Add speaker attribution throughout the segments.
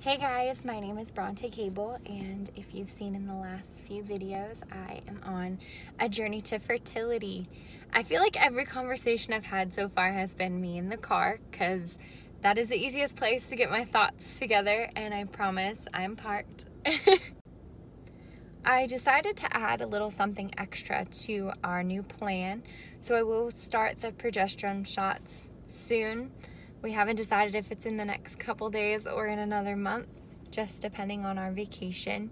Speaker 1: Hey guys, my name is Bronte Cable, and if you've seen in the last few videos, I am on a journey to fertility. I feel like every conversation I've had so far has been me in the car, because that is the easiest place to get my thoughts together, and I promise I'm parked. I decided to add a little something extra to our new plan, so I will start the progesterone shots soon. We haven't decided if it's in the next couple days or in another month, just depending on our vacation.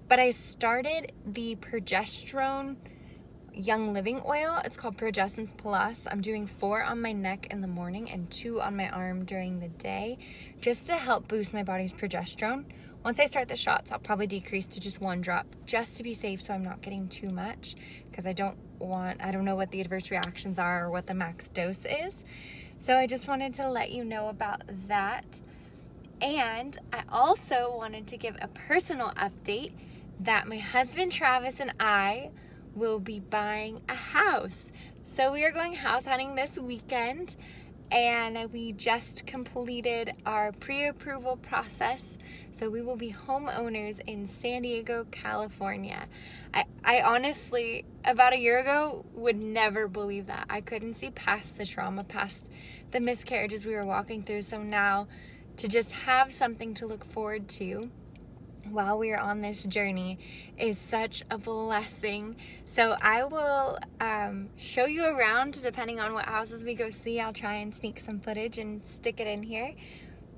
Speaker 1: But I started the progesterone Young Living oil. It's called Progessence Plus. I'm doing 4 on my neck in the morning and 2 on my arm during the day, just to help boost my body's progesterone. Once I start the shots, I'll probably decrease to just 1 drop, just to be safe, so I'm not getting too much, because I don't know what the adverse reactions are or what the max dose is. So I just wanted to let you know about that. And I also wanted to give a personal update that my husband Travis and I will be buying a house. So we are going house hunting this weekend, and we just completed our pre-approval process. So we will be homeowners in San Diego, California. I honestly, about a year ago, would never believe that. I couldn't see past the trauma, past the miscarriages we were walking through. So now to just have something to look forward to while we are on this journey is such a blessing. So I will show you around depending on what houses we go see. I'll try and sneak some footage and stick it in here.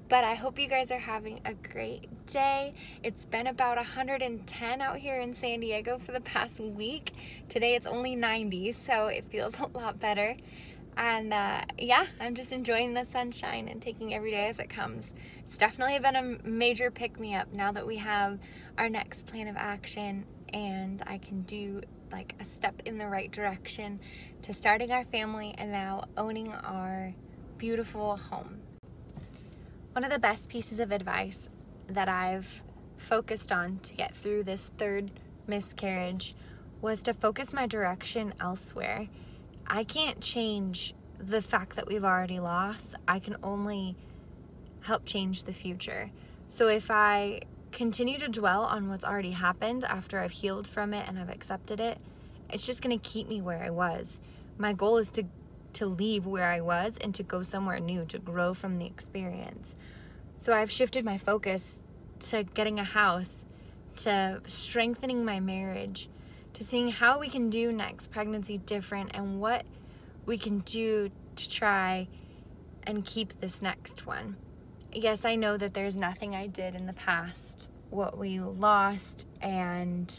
Speaker 1: But I hope you guys are having a great day. It's been about 110 out here in San Diego for the past week. Today it's only 90, so it feels a lot better. And yeah, I'm just enjoying the sunshine and taking every day as it comes. It's definitely been a major pick-me-up now that we have our next plan of action, and I can do like a step in the right direction to starting our family and now owning our beautiful home. One of the best pieces of advice that I've focused on to get through this 3rd miscarriage was to focus my direction elsewhere. I can't change the fact that we've already lost. I can only help change the future. So if I continue to dwell on what's already happened after I've healed from it and I've accepted it, it's just going to keep me where I was. My goal is to leave where I was and to go somewhere new, to grow from the experience. So I've shifted my focus to getting a house, to strengthening my marriage, to seeing how we can do next pregnancy different and what we can do to try and keep this next one. Yes, I know that there's nothing I did in the past, what we lost, and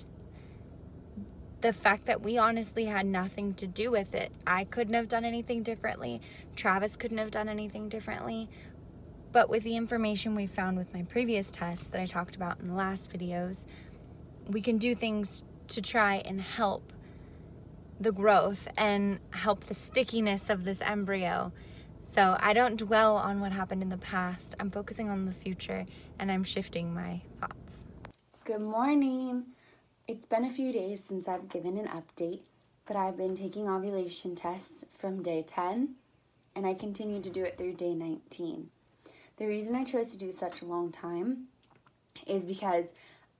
Speaker 1: the fact that we honestly had nothing to do with it. I couldn't have done anything differently. Travis couldn't have done anything differently. But with the information we found with my previous tests that I talked about in the last videos, we can do things to try and help the growth and help the stickiness of this embryo. So I don't dwell on what happened in the past. I'm focusing on the future, and I'm shifting my thoughts.
Speaker 2: Good morning. It's been a few days since I've given an update, but I've been taking ovulation tests from day 10, and I continue to do it through day 19. The reason I chose to do such a long time is because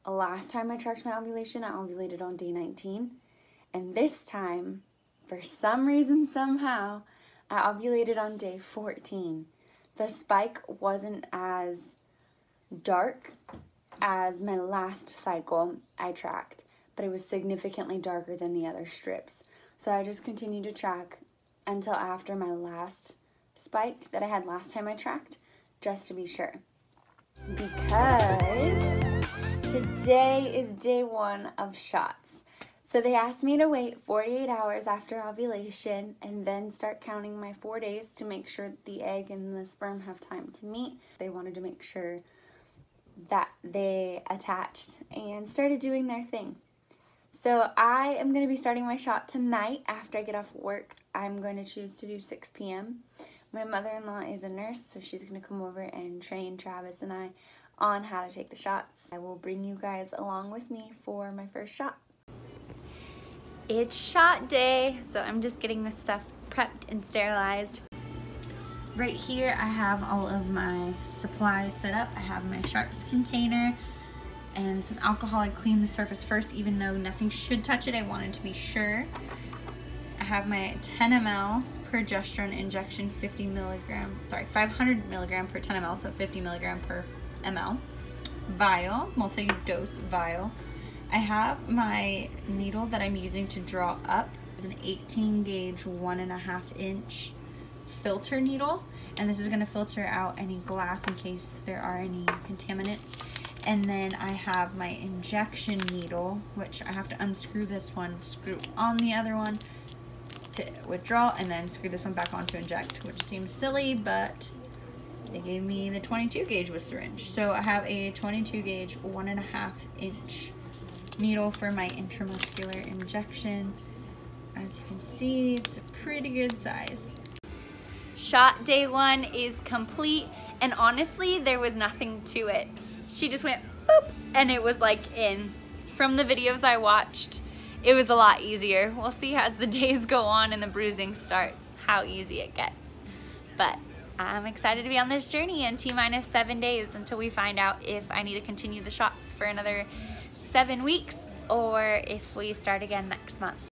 Speaker 2: last time I tracked my ovulation, I ovulated on day 19, and this time, for some reason, somehow, I ovulated on day 14. The spike wasn't as dark as my last cycle I tracked, but it was significantly darker than the other strips. So I just continued to track until after my last spike that I had last time I tracked, just to be sure. Because today is day 1 of shots. So they asked me to wait 48 hours after ovulation and then start counting my 4 days to make sure the egg and the sperm have time to meet. They wanted to make sure that they attached and started doing their thing. So I am going to be starting my shot tonight after I get off work. I'm going to choose to do 6 p.m. My mother-in-law is a nurse, so she's going to come over and train Travis and I on how to take the shots. I will bring you guys along with me for my first shot. It's shot day, so I'm just getting this stuff prepped and sterilized.
Speaker 1: right here I have all of my supplies set up. I have my sharps container and some alcohol. I cleaned the surface first, even though nothing should touch it. I wanted to be sure. I have my 10 ml progesterone injection, 500 milligram per 10 ml, so 50 milligram per ml vial, multi-dose vial. I have my needle that I'm using to draw up. It's an 18 gauge, 1.5 inch filter needle, and this is going to filter out any glass in case there are any contaminants. And then I have my injection needle, which I have to unscrew this one, screw on the other one to withdraw, and then screw this one back on to inject, which seems silly, but they gave me the 22 gauge with syringe. So I have a 22 gauge, 1.5 inch needle for my intramuscular injection. As you can see, it's a pretty good size. Shot day 1 is complete, and honestly, there was nothing to it. She just went boop, and it was like in. From the videos I watched, it was a lot easier. We'll see as the days go on and the bruising starts, how easy it gets. But I'm excited to be on this journey in T-minus 7 days until we find out if I need to continue the shots for another 7 weeks or if we start again next month.